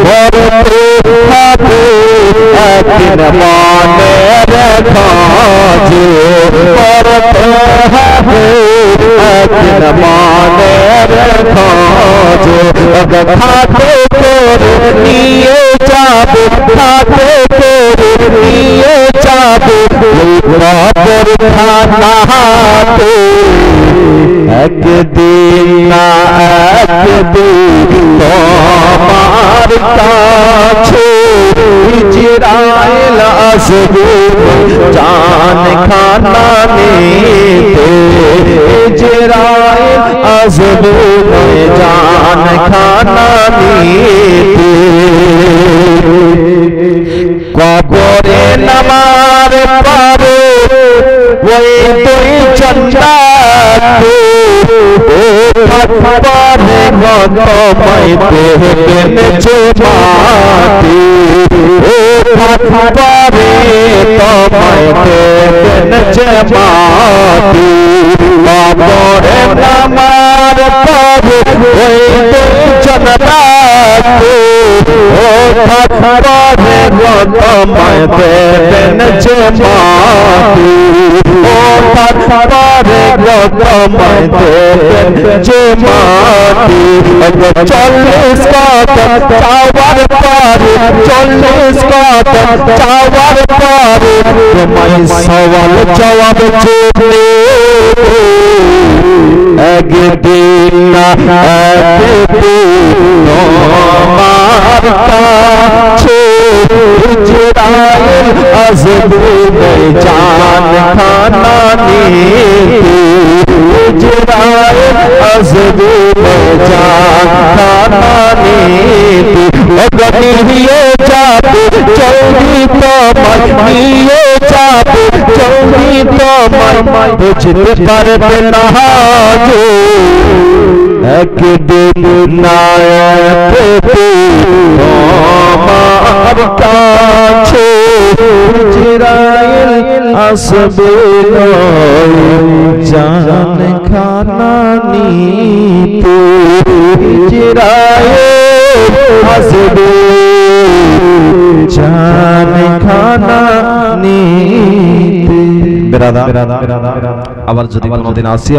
মরতে হবে একদিন মনে রেখো যে মরতে হবে একদিন মনে রেখো যে খাতে করে নিয়ে যাবে খাতে করে নিয়ে যাবে কবর খানাতে একদিন না একদিন তোমার কাছে ইজরাইল আসবে জান খানা নীতু ইজরাইল আসবে জান খানা নীতু কবরে নামার পরে ওই দুই জান্নাতে পরে গতময় পেমেছে মাটি পরে তোমায় পেমেছে মাটি কবরে নামার পরে ওই দুই জান্নাতে পরে পারে গো তোমায় দেবেন যে মাটি ও তারপরে গো তোমায় দেবেন যে মাটি 40 কদম চাওয়ার পরে 40 কদম চাওয়ার পরে তোমায় সওয়াল জবাব চলে একদিন না একদিন আমার কাছে ইজরাইল আসবে জান খানা নিয়ে ইজরাইল আসবে জান খানা নিয়ে নিয়ে যাবে জলদি তোমায় নিয়ে যাবে জলদি তোমায় বুঝতে পারবে না যে একদিন না একদিন আমার কাছে ইজরাইল আসবে জান খানা নিতে ইজরাইল আসবে জান খানা নিতে। আবার যদি কোনোদিন আসি